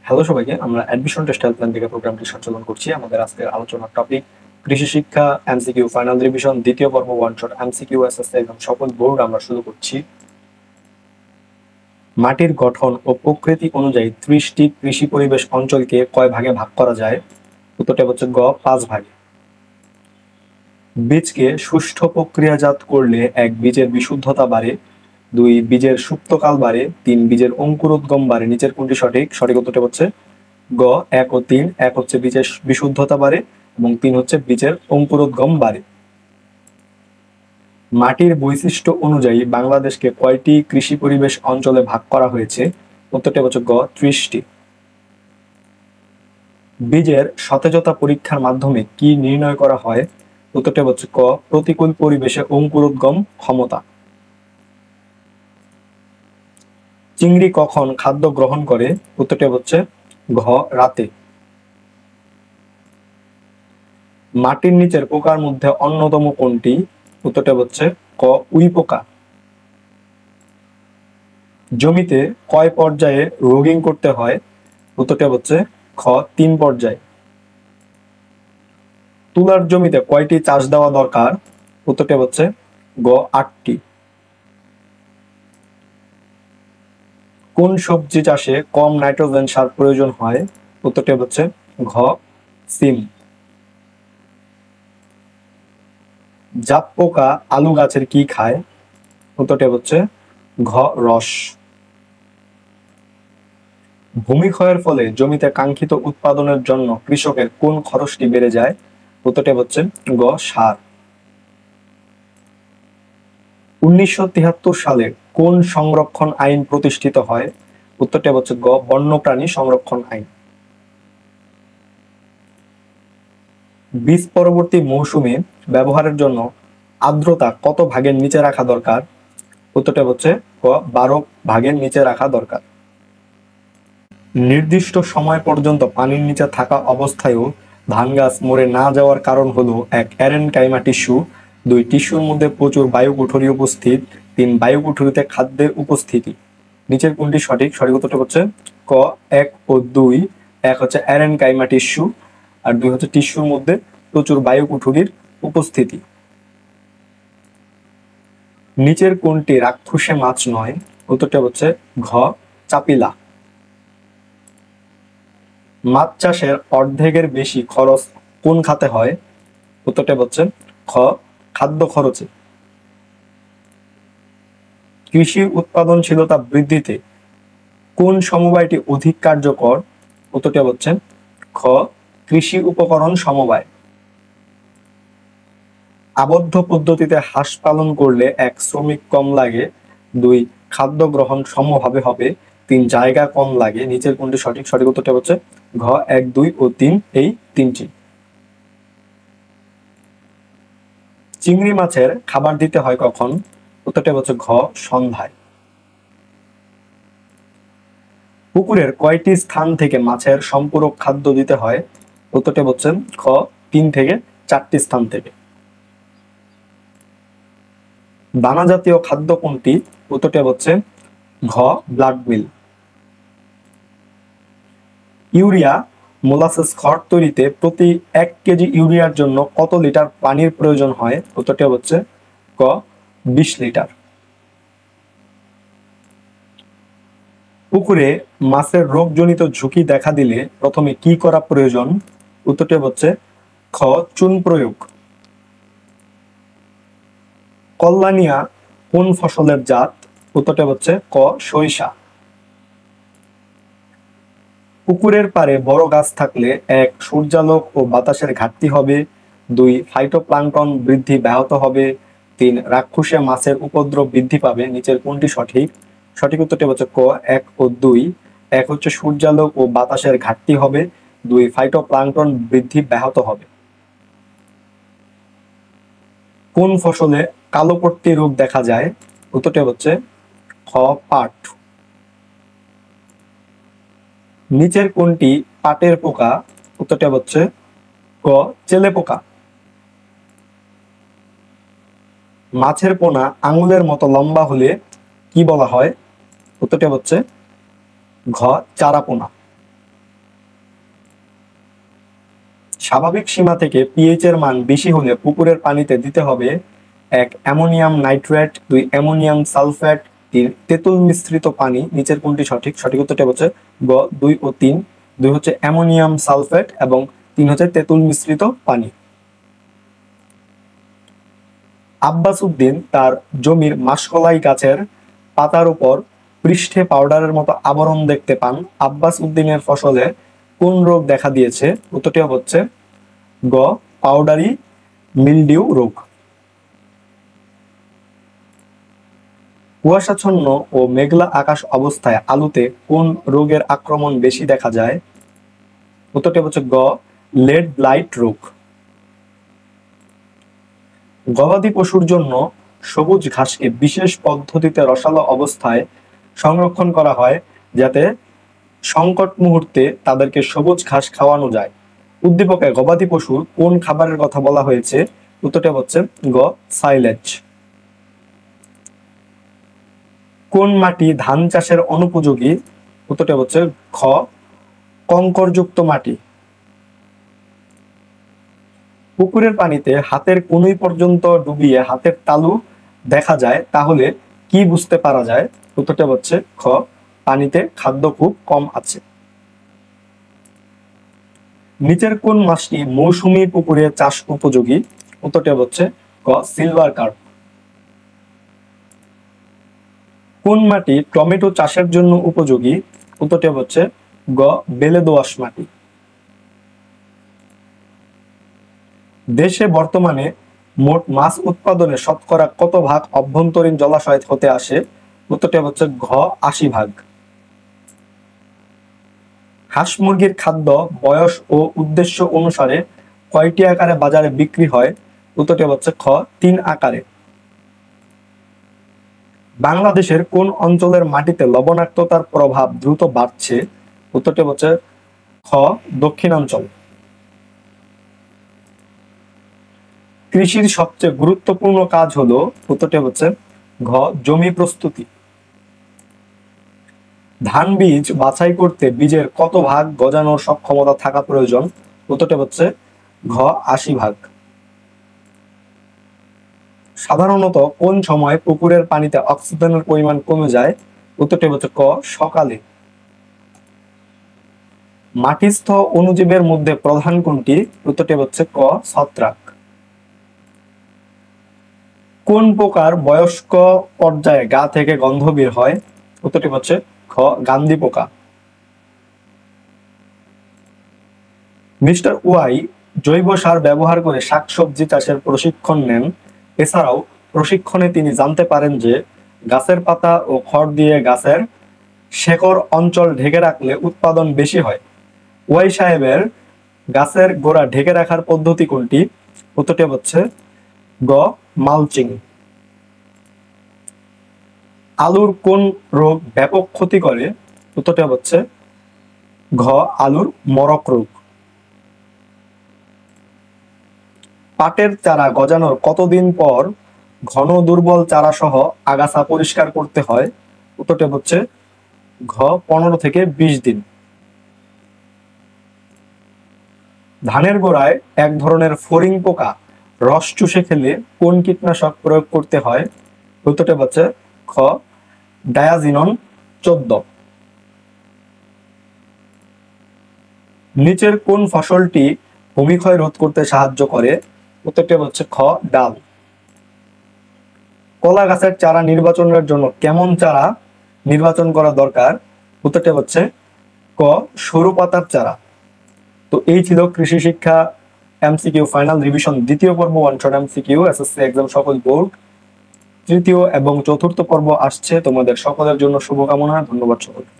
Hello সবাইকে, আমরা admission test helpline থেকে প্রোগ্রামটি সঞ্চালন করছি। আমাদের আজকের আলোচনার টপিক কৃষি শিক্ষা এমসিকিউ ফাইনাল রিভিশন দ্বিতীয় পর্ব ওয়ান শট এমসিকিউ এসএসসি একদম সকল বোর্ড আমরা শুরু করছি। মাটির গঠন ও প্রকৃতি অনুযায়ী 30টি কৃষি পরিবেশ অঞ্চলকে কয় ভাগে ভাগ করা যায়? উত্তরটা হচ্ছে গ 5 ভাগে। বীজকে সুষ্ঠু প্রক্রিয়াজাত করলে 1 বীজের বিশুদ্ধতা বাড়ে, 2 বীজের সুপ্তকাল বাড়ে, 3 বীজের অঙ্কুরোদ্গম বাড়ে। নিচের কোনটি সঠিক? সঠিক উত্তরটা হচ্ছে গ 1 ও 3। 1 হচ্ছে বীজের বিশুদ্ধতা বাড়ে এবং 3 হচ্ছে বীজের অঙ্কুরোদ্গম বাড়ে। মাটির বৈশিষ্ট্য অনুযায়ী বাংলাদেশকে কয়টি কৃষি পরিবেশ অঞ্চলে ভাগ করা হয়েছে? উত্তরটা হচ্ছে গ 30টি। বীজের সতেজতা পরীক্ষার মাধ্যমে কি নির্ণয় করা হয়? উত্তরটা হচ্ছে ক প্রতিকূল পরিবেশে অঙ্কুরোদ্গম ক্ষমতা। চিংড়ি কখন খাদ্য গ্রহণ করে? উত্তরটা হচ্ছে ঘ রাতে। মাটির নিচের পোকার মধ্যে অন্যতম কোনটি? উত্তরটা হচ্ছে ক উই পোকা। জমিতে কয় পর্যায়ে রোগিং করতে হয়? উত্তরটা হচ্ছে খ 3 পর্যায়ে। তুলার জমিতে কয়টি চাষ দেওয়া দরকার? উত্তরটা হচ্ছে গ 8টি। কোন সবজি চাষে কম নাইট্রোজেন সার প্রয়োজন হয়? উত্তরটা হচ্ছে ঘ সিম। জাপ পোকা আলু গাছের কি খায়? উত্তরটা হচ্ছে ঘ রস। ভূমিক্ষয়ের ফলে জমিতে কাঙ্ক্ষিত উৎপাদনের জন্য কৃষকের কোন খরচটি বেড়ে যায়? উত্তরটা হচ্ছে গ সার। 1973 সালে কোন সংরক্ষণ আইন প্রতিষ্ঠিত হয়? উত্তরটা হচ্ছে গ বন্যপ্রাণী সংরক্ষণ আইন। বীজ পরবর্তী মৌসুমে ব্যবহারের জন্য আর্দ্রতা কত ভাগের নিচে রাখা দরকার? উত্তরটা হচ্ছে গ 12 ভাগের নিচে রাখা দরকার। নির্দিষ্ট সময় পর্যন্ত পানির নিচে থাকা অবস্থায়ও ধান গাছ মরে না যাওয়ার কারণ হলো 1 অ্যারেনকাইমা টিস্যু, 2 টিস্যুর মধ্যে প্রচুর বায়ুকুঠুরি উপস্থিত, 3 বায়ুকুঠুরিতে খাদ্যের উপস্থিতি। নিচের কোনটি সঠিক? সঠিক উত্তরটা হচ্ছে ক 1 ও 2। 1 হচ্ছে অ্যারেনকাইমা টিস্যু আর 2 হচ্ছে টিস্যুর মধ্যে প্রচুর বায়ুকুঠুরির উপস্থিতি। নিচের কোনটি রাক্ষসে মাছ নয়? উত্তরটা হচ্ছে ঘ চাপিলা। মাছ চাষের অর্ধেকের বেশি খরচ কোন খাতে হয়? উত্তরটা হচ্ছে খ খাদ্য খরচে। কৃষির উৎপাদনশীলতা বৃদ্ধিতে কোন সমবায়টি অধিক কার্যকর? উত্তরটা হচ্ছে খ কৃষি উপকরণ সমবায়। আবদ্ধ পদ্ধতিতে হাঁস পালন করলে 1 শ্রমিক কম লাগে, 2 খাদ্য গ্রহণ সমভাবে হবে, 3 জায়গা কম লাগে। নিচের কোনটি সঠিক? সঠিক উত্তরটা হচ্ছে ঘ 1, 2 ও 3 এই 3টি। চিংড়ি মাছের খাবার দিতে হয় কখন? উত্তরটা হচ্ছে ঘ সন্ধ্যায়। পুকুরের কয়টি স্থান থেকে মাছের সম্পূরক খাদ্য দিতে হয়? উত্তরটা হচ্ছে খ 3 থেকে 4টি স্থান থেকে। দানা জাতীয় খাদ্য কোনটি? উত্তরটা হচ্ছে ঘ ব্লাড মিল। ইউরিয়া মোলাসেস খড় তৈরিতে প্রতি 1 কেজি ইউরিয়ার জন্য কত লিটার পানির প্রয়োজন হয়? উত্তরটা হচ্ছে ক 20 লিটার। পুকুরে মাছের রোগজনিত ঝুঁকি দেখা দিলে প্রথমে কি করা প্রয়োজন? উত্তরটা হচ্ছে খ চুন প্রয়োগ। কল্যাণিয়া কোন ফসলের জাত? উত্তরটা হচ্ছে ক সরিষা। পুকুরের পাড়ে বড় গাছ থাকলে 1 সূর্যালোক ও বাতাসের ঘাটতি হবে, 2 ফাইটোপ্লাঙ্কটন বৃদ্ধি ব্যাহত হবে, 3 রাক্ষসে মাছের উপদ্রব বৃদ্ধি পাবে। নিচের কোনটি সঠিক? সঠিক উত্তরটি হচ্ছে ক 1 ও 2। 1 হচ্ছে সূর্যালোক ও বাতাসের ঘাটতি হবে, 2 ফাইটোপ্লাঙ্কটন বৃদ্ধি ব্যাহত হবে। কোন ফসলে কালোপট্টি রোগ দেখা যায়? উত্তরটি হচ্ছে খ পাট। নিচের কোনটি পাটের পোকা? উত্তরটা হচ্ছে ক চেলে পোকা। মাছের পোনা আঙুলের মতো লম্বা হলে কি বলা হয়? উত্তরটি হচ্ছে ঘ চারাপোনা। স্বাভাবিক সীমা থেকে পিএইচ এর মান বেশি হলে পুকুরের পানিতে দিতে হবে 1 অ্যামোনিয়াম নাইট্রেট, 2 অ্যামোনিয়াম সালফেট, 3 তেঁতুল মিশ্রিত পানি। নিচের কোনটি সঠিক? সঠিক উত্তরটি হচ্ছে গ 2 ও 3। 2 হচ্ছে অ্যামোনিয়াম সালফেট এবং 3 হচ্ছে তেঁতুল মিশ্রিত পানি। আব্বাস উদ্দিন তার জমির মাসকলাই গাছের পাতার উপর পৃষ্ঠে পাউডারের মতো আবরণ দেখতে পান। আব্বাস উদ্দিনের ফসলে কোন রোগ দেখা দিয়েছে? উত্তরটি হচ্ছে গ পাউডারি মিলডিউ রোগ। কুয়াশাচ্ছন্ন ও মেঘলা আকাশ অবস্থায় আলুতে কোন রোগের আক্রমণ বেশি দেখা যায়? উত্তরটি হচ্ছে গ লেড ব্লাইট রোগ। গবাদি পশুর জন্য সবুজ ঘাসকে বিশেষ পদ্ধতিতে রসালো অবস্থায় সংরক্ষণ করা হয় যাতে সংকট মুহূর্তে তাদেরকে সবুজ ঘাস খাওয়ানো যায়। উদ্দীপকে গবাদি পশুর কোন খাবারের কথা বলা হয়েছে? উত্তরটি হচ্ছে গ সাইলেজ। কোন মাটি ধান চাষের অনুপযোগী? উত্তরটি হচ্ছে খ কংকরযুক্ত মাটি। পুকুরের পানিতে হাতের কনুই পর্যন্ত ডুবিয়ে হাতের তালু দেখা যায়, তাহলে কি বুঝতে পারা যায়? উত্তরটা হচ্ছে খ পানিতে খাদ্য খুব কম আছে। নিচের কোন মাছটি মৌসুমী পুকুরে চাষ উপযোগী? উত্তরটা হচ্ছে ক সিলভার কার্প। কোন মাটি টমেটো চাষের জন্য উপযোগী? উত্তরটি হচ্ছে গ বেলে দোআঁশ মাটি। দেশে বর্তমানে মোট মাছ উৎপাদনে শতকরা কত ভাগ অভ্যন্তরীণ জলাশয় হতে আসে? উত্তরটি হচ্ছে ঘ 80%। হাঁস মুরগির খাদ্য বয়স ও উদ্দেশ্য অনুসারে কয়টি আকারে বাজারে বিক্রি হয়? উত্তরটি হচ্ছে খ 3 আকারে। বাংলাদেশের কোন অঞ্চলের মাটিতে লবণাক্ততার প্রভাব দ্রুত বাড়ছে? উত্তরটি হচ্ছে খ দক্ষিণাঞ্চল। কৃষির সবচেয়ে গুরুত্বপূর্ণ কাজ হলো? উত্তরটি হচ্ছে ঘ জমি প্রস্তুতি। ধান বীজ বাছাই করতে বীজের কত ভাগ গজানোর সক্ষমতা থাকা প্রয়োজন? উত্তরটি হচ্ছে ঘ 80%। সাধারণত কোন সময় পুকুরের পানিতে অক্সিজেনের পরিমাণ কমে যায়? উত্তরটি হচ্ছে ক সকালে। মাটিস্থ অণুজীবের মধ্যে প্রধান কোনটি? উত্তরটি হচ্ছে ক ছত্রাক। কোন পোকার বয়স্ক পর্যায়ে গা থেকে গন্ধ বের হয়? উত্তরটি হচ্ছে খ গান্ধী পোকা। মিস্টার ওয়াই জৈব সার ব্যবহার করে শাকসবজি চাষের প্রশিক্ষণ নেন। এছাড়াও প্রশিক্ষণে তিনি জানতে পারেন যে গাছের পাতা ও খড় দিয়ে গাছের শেকড় অঞ্চল ঢেকে রাখলে উৎপাদন বেশি হয়। ওয়াই সাহেবের গাছের গোড়া ঢেকে রাখার পদ্ধতি কোনটি? উত্তরটি হচ্ছে গ মালচিং। আলুর কোন রোগ ব্যাপক ক্ষতি করে? উত্তরটি হচ্ছে ঘ আলুর মরক রোগ। পাটের চারা গজানোর কতদিন পর ঘন দুর্বল চারা সহ আগাছা পরিষ্কার করতে হয়? উত্তরটি হচ্ছে ঘ 15 থেকে 20 দিন। ধানের গোড়ায় এক ধরনের ফড়িং পোকা রস চুষে খেলে কোন কীটনাশক প্রয়োগ করতে হয়? উত্তরটি হচ্ছে খ ডায়াজিনন 14। নিচের কোন ফসলটি ভূমিক্ষয় রোধ করতে সাহায্য করে? উত্তরটি হচ্ছে খ ডাল। কলা গাছের চারা নির্বাচনের জন্য কেমন চারা নির্বাচন করা দরকার? উত্তরটি হচ্ছে ক সরু পাতার চারা। তো এই ছিল কৃষি শিক্ষা এমসিকিউ ফাইনাল রিভিশন দ্বিতীয় পর্ব one shot MCQ SSC exam সকল বোর্ড। তৃতীয় এবং চতুর্থ পর্ব আসছে, তোমাদের সকলের জন্য শুভকামনা। ধন্যবাদ সকলকে।